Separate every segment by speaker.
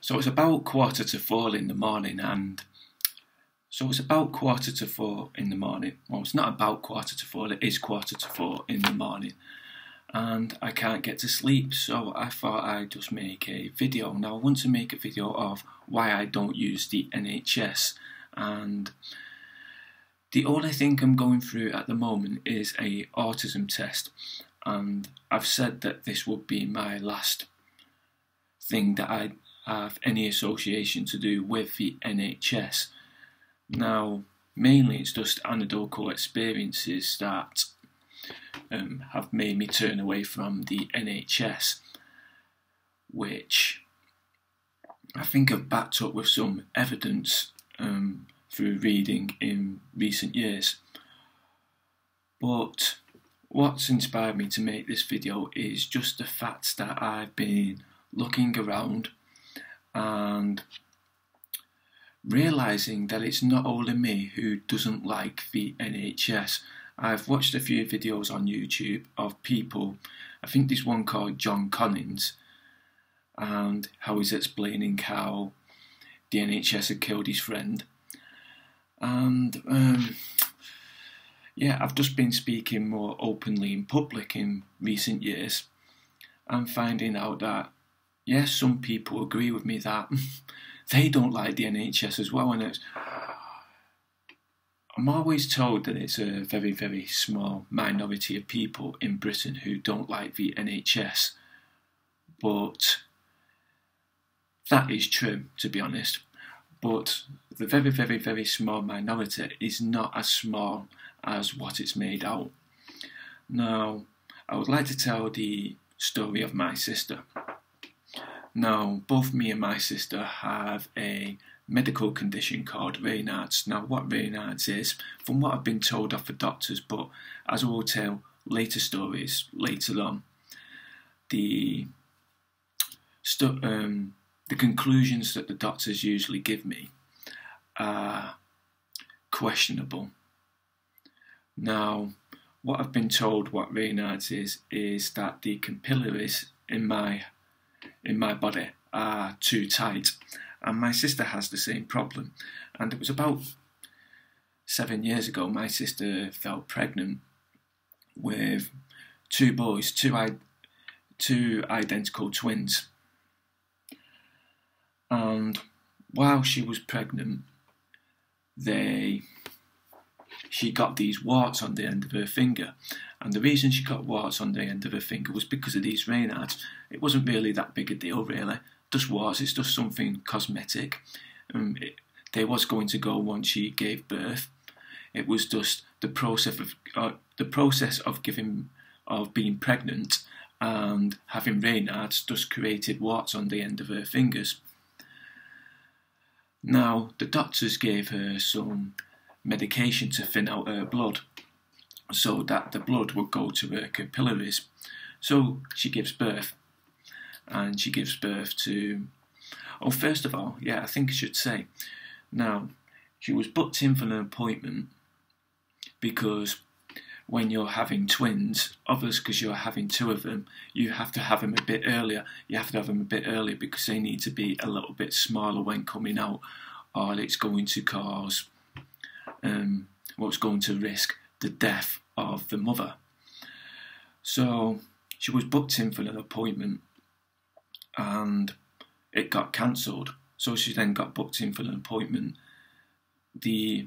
Speaker 1: So it's about 4:45 in the morning, and so it's about 4:45 in the morning. Well, it's not about 4:45, it is 4:45 in the morning, and I can't get to sleep. So I thought I'd just make a video. Now I want to make a video of why I don't use the NHS, and the only thing I'm going through at the moment is a autism test, and I've said that this would be my last thing that I have any association to do with the NHS. Now, mainly it's just anecdotal experiences that have made me turn away from the NHS, which I think I've backed up with some evidence through reading in recent years. But what's inspired me to make this video is just the fact that I've been looking around and realising that it's not only me who doesn't like the NHS. I've watched a few videos on YouTube of people, I think there's one called John Collins, and how he's explaining how the NHS had killed his friend. And yeah, I've just been speaking more openly in public in recent years and finding out that yes, some people agree with me that they don't like the NHS as well, and I'm always told that it's a very, very small minority of people in Britain who don't like the NHS, but that is true, to be honest. But the very, very, very small minority is not as small as what it's made out. Now, I would like to tell the story of my sister. Now, both me and my sister have a medical condition called Raynaud's. Now, what Raynaud's is, from what I've been told off the doctors, but as I will tell later stories later on, the conclusions that the doctors usually give me are questionable. Now, what I've been told what Raynaud's is that the capillaries in my body are too tight, and my sister has the same problem. And it was about 7 years ago my sister fell pregnant with two boys, two identical twins. And while she was pregnant, she got these warts on the end of her finger. And the reason she got warts on the end of her finger was because of these Raynaud's. It wasn't really that big a deal, really. Just warts, it's just something cosmetic. They was going to go once she gave birth. It was just the process of being pregnant and having Raynaud's just created warts on the end of her fingers. Now, the doctors gave her some medication to thin out her blood so that the blood would go to her capillaries. So she gives birth, and she gives birth to, oh, first of all, yeah, I think I should say, now, she was booked in for an appointment because when you're having twins, others, because you're having two of them, you have to have them a bit earlier. You have to have them a bit earlier because they need to be a little bit smaller when coming out, or it's going to cause, it's going to risk the death of the mother. So she was booked in for an appointment and it got cancelled. So she then got booked in for an appointment a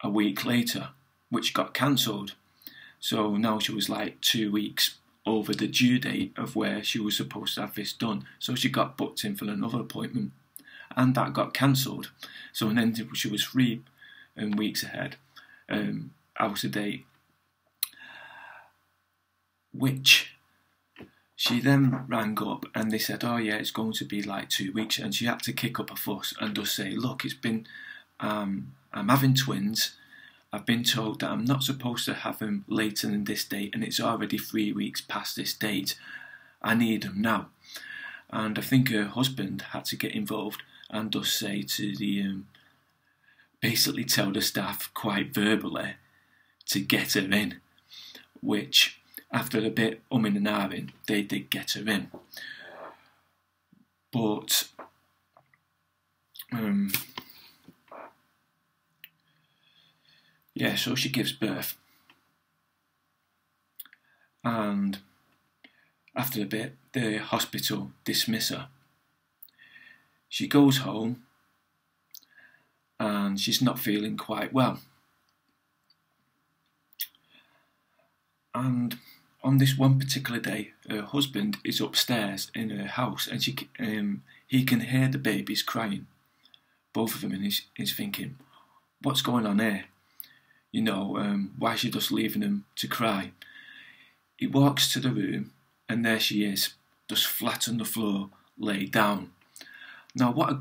Speaker 1: week later, which got cancelled. So now she was like 2 weeks over the due date of where she was supposed to have this done. So she got booked in for another appointment, and that got cancelled. So then she was 3 weeks ahead, out of date, which she then rang up and they said, oh yeah, it's going to be like 2 weeks, and she had to kick up a fuss and just say, look, it's been, I'm having twins. I've been told that I'm not supposed to have them later than this date, and it's already 3 weeks past this date. I need them now. And I think her husband had to get involved and just say to the, basically tell the staff quite verbally to get her in, which after a bit umming and ahhing, they did get her in. But so she gives birth, and after a bit the hospital dismiss her. She goes home and she's not feeling quite well. And on this one particular day, her husband is upstairs in her house, and he can hear the babies crying, both of them, and he's thinking, what's going on here? Why is she just leaving them to cry? He walks to the room, and there she is, just flat on the floor, laid down. Now, what had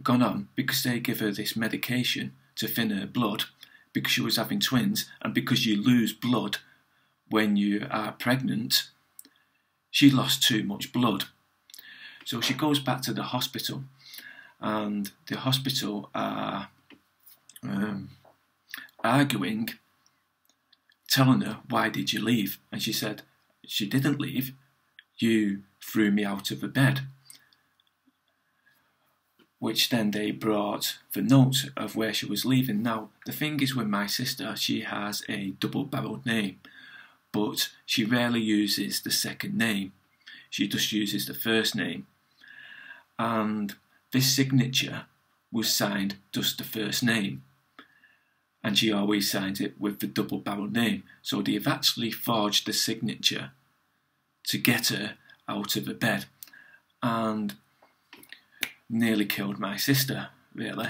Speaker 1: gone on, because they give her this medication to thin her blood, because she was having twins, and because you lose blood when you are pregnant, she lost too much blood. So she goes back to the hospital, and the hospital are arguing, telling her, why did you leave? And she said, she didn't leave, you threw me out of the bed. Which then they brought the note of where she was leaving. Now, the thing is with my sister, she has a double-barreled name, but she rarely uses the second name. She just uses the first name. And this signature was signed just the first name. And she always signs it with the double-barreled name. So they've actually forged the signature to get her out of the bed. And nearly killed my sister, really.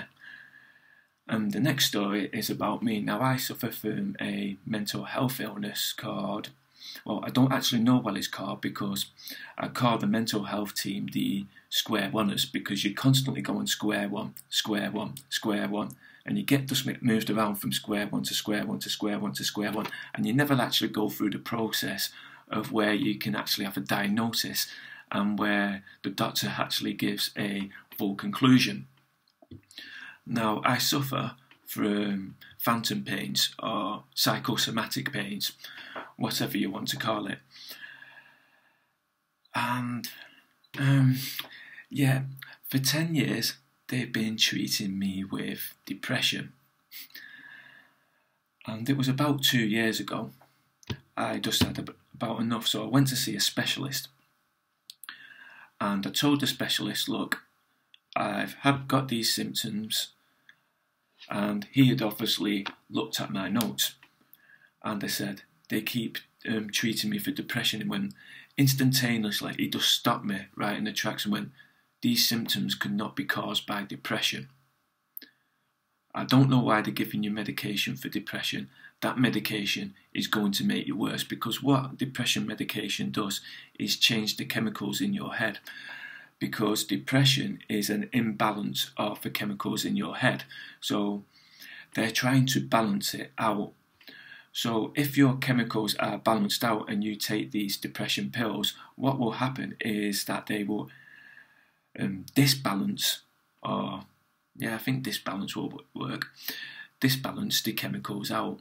Speaker 1: And the next story is about me. Now, I suffer from a mental health illness called, well, I don't actually know what it's called, because I call the mental health team the square oneers, because you constantly go on square one, square one, square one, and you get just moved around from square one to square one to square one to square one, and you never actually go through the process of where you can actually have a diagnosis and where the doctor actually gives a full conclusion. Now, I suffer from phantom pains or psychosomatic pains, whatever you want to call it. And for 10 years they've been treating me with depression. And it was about 2 years ago, I just had about enough, so I went to see a specialist. And I told the specialist, look, I've got these symptoms, and he had obviously looked at my notes, and I said, they keep treating me for depression. And when instantaneously he just stopped me right in the tracks and went, these symptoms could not be caused by depression. I don't know why they're giving you medication for depression. That medication is going to make you worse, because what depression medication does is change the chemicals in your head. Because depression is an imbalance of the chemicals in your head. So they're trying to balance it out. So if your chemicals are balanced out and you take these depression pills, what will happen is that they will disbalance, or I think disbalance will work, disbalance the chemicals out,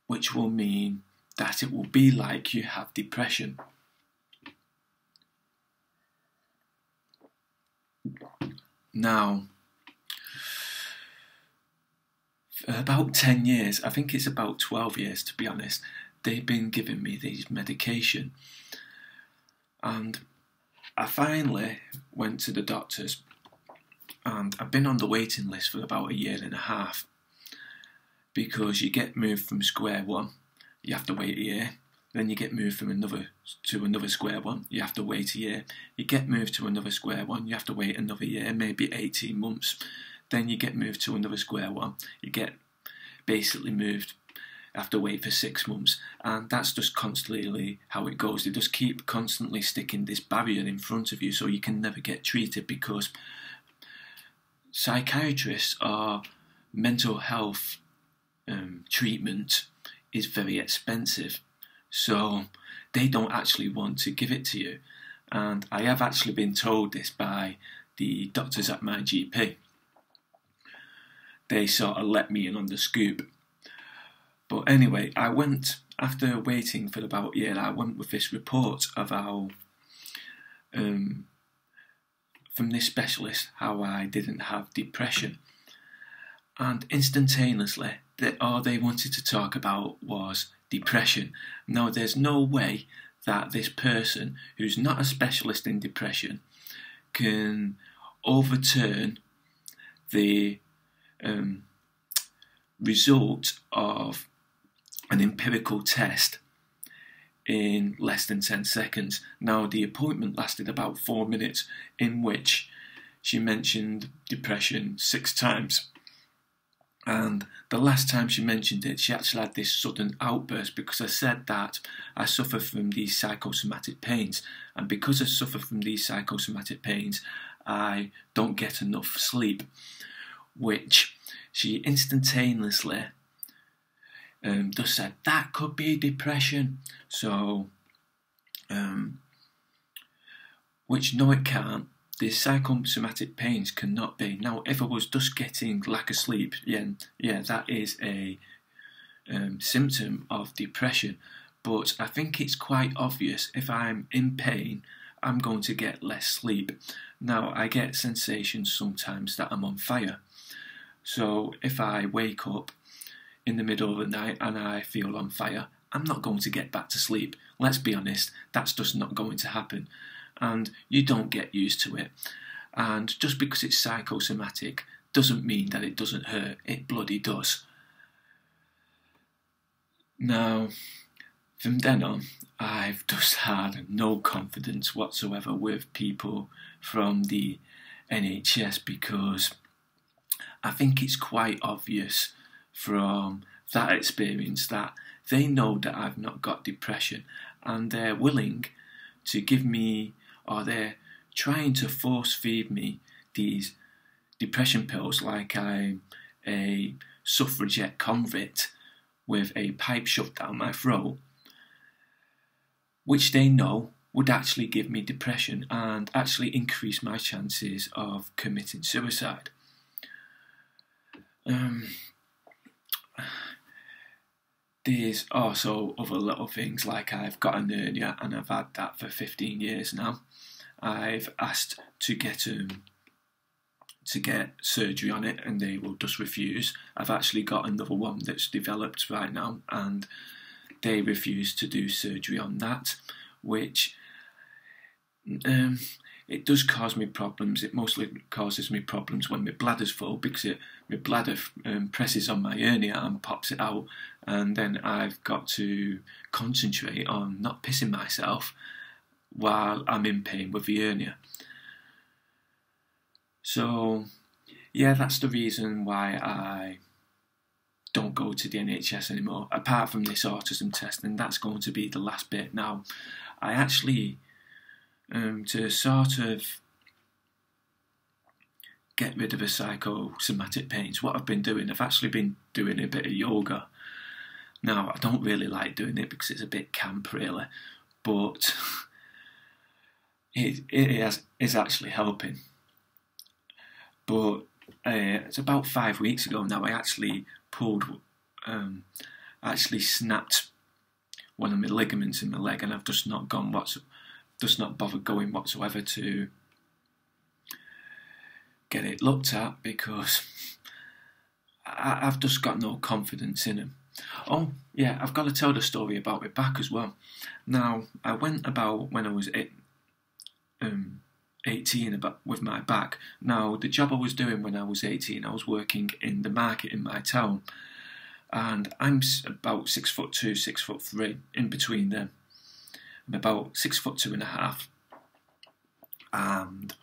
Speaker 1: which will mean that it will be like you have depression. Now, for about 10 years, I think it's about 12 years to be honest, they've been giving me these medication. And I finally went to the doctors, and I've been on the waiting list for about 1.5 years, because you get moved from square one, you have to wait 1 year. Then you get moved from another square one, you have to wait 1 year. You get moved to another square one, you have to wait another year, maybe 18 months. Then you get moved to another square one, you get basically moved, have to wait for 6 months. And that's just constantly how it goes. They just keep constantly sticking this barrier in front of you so you can never get treated, because psychiatrists or mental health treatment is very expensive. So they don't actually want to give it to you. And I have actually been told this by the doctors at my GP. They sort of let me in on the scoop. But anyway, I went, after waiting for about 1 year, I went with this report of how from this specialist how I didn't have depression. And instantaneously, all they wanted to talk about was depression. Now, there's no way that this person who's not a specialist in depression can overturn the result of an empirical test in less than 10 seconds. Now, the appointment lasted about 4 minutes, in which she mentioned depression 6 times. And the last time she mentioned it, she actually had this sudden outburst because I said that I suffer from these psychosomatic pains. And because I suffer from these psychosomatic pains, I don't get enough sleep, which she instantaneously just said, that could be depression. So, which no, it can't. The psychosomatic pains cannot be. Now, if I was just getting lack of sleep, yeah, that is a symptom of depression. But I think it's quite obvious if I'm in pain, I'm going to get less sleep. Now, I get sensations sometimes that I'm on fire. So if I wake up in the middle of the night and I feel on fire, I'm not going to get back to sleep. Let's be honest, that's just not going to happen. And you don't get used to it. And just because it's psychosomatic doesn't mean that it doesn't hurt. It bloody does. Now, from then on, I've just had no confidence whatsoever with people from the NHS, because I think it's quite obvious from that experience that they know that I've not got depression, and they're willing to give me, or they're trying to force feed me these depression pills like I'm a suffragette convict with a pipe shoved down my throat, which they know would actually give me depression and actually increase my chances of committing suicide. There's also other little things, like I've got an hernia and I've had that for 15 years now. I've asked to get surgery on it and they will just refuse. I've actually got another one that's developed right now and they refuse to do surgery on that, which it does cause me problems. It mostly causes me problems when my bladder's full, because my bladder presses on my hernia and pops it out, and then I've got to concentrate on not pissing myself while I'm in pain with the hernia. So, yeah, that's the reason why I don't go to the NHS anymore, apart from this autism test, and that's going to be the last bit. Now, I actually, to sort of get rid of the psychosomatic pains, what I've been doing, I've actually been doing a bit of yoga. Now, I don't really like doing it because it's a bit camp, really, but it is actually helping. But it's about 5 weeks ago now, I actually snapped one of my ligaments in my leg, and I've just not bothered going whatsoever to get it looked at, because I've just got no confidence in him. Oh yeah, I've got to tell the story about my back as well. Now, I went about when I was 18 with my back. Now, the job I was doing when I was 18, I was working in the market in my town, and I'm about 6'2", 6'3", in between them. I'm about 6'2.5", and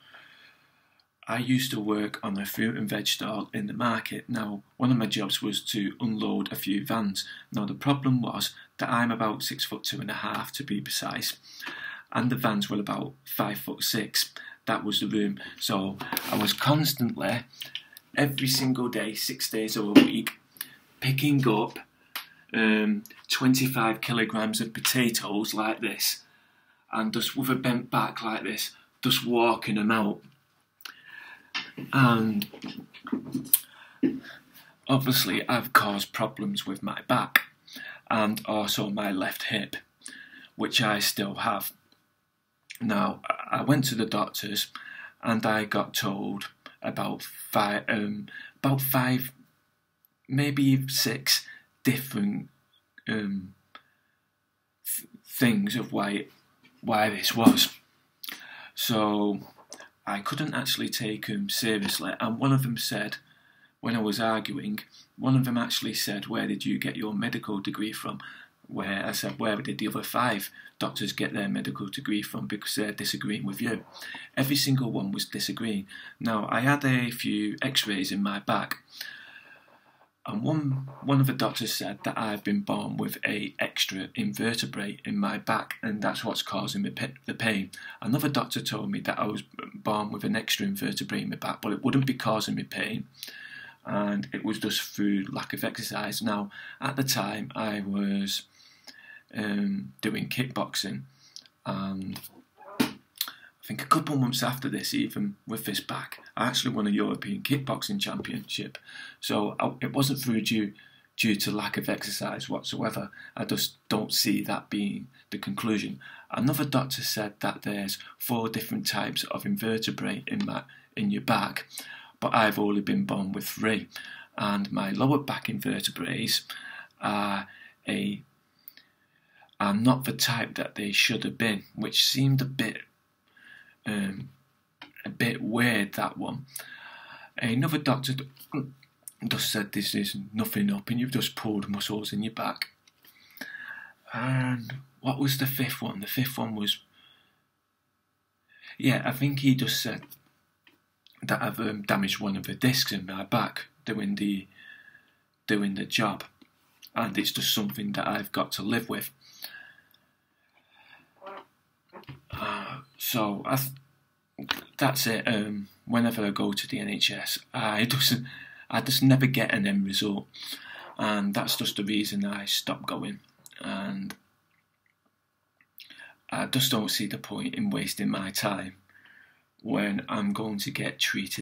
Speaker 1: I used to work on a fruit and veg stall in the market. Now, one of my jobs was to unload a few vans. Now, the problem was that I'm about 6'2.5", to be precise, and the vans were about 5'6". That was the room. So I was constantly, every single day, 6 days a week, picking up 25 kilograms of potatoes like this, and just with a bent back like this, just walking them out. And obviously I've caused problems with my back and also my left hip, which I still have. Now, I went to the doctors and I got told about five, maybe six different things of why this was. So I couldn't actually take them seriously, and one of them said, when I was arguing, one of them actually said, "Where did you get your medical degree from?" Where I said, "Where did the other 5 doctors get their medical degree from?" Because they're disagreeing with you. Every single one was disagreeing. Now, I had a few x-rays in my back, and one of the doctors said that I've been born with a extra invertebrate in my back, and that's what's causing the pain. Another doctor told me that I was born with an extra invertebrate in my back, but it wouldn't be causing me pain, and it was just through lack of exercise. Now, at the time, I was doing kickboxing, and I think a couple of months after this, even with this back, I actually won a European kickboxing championship. So it wasn't due to lack of exercise whatsoever. I just don't see that being the conclusion. Another doctor said that there's 4 different types of invertebrate in your back, but I've only been born with 3, and my lower back invertebrates are not the type that they should have been, which seemed a bit weird, that one. Another doctor just said this is nothing up and you've just pulled muscles in your back. And what was the 5th one? The 5th one was, I think he just said that I've damaged one of the discs in my back doing the job, and it's just something that I've got to live with. So that's it. Whenever I go to the NHS, I just never get an end result, and that's just the reason I stopped going. And I just don't see the point in wasting my time when I'm going to get treated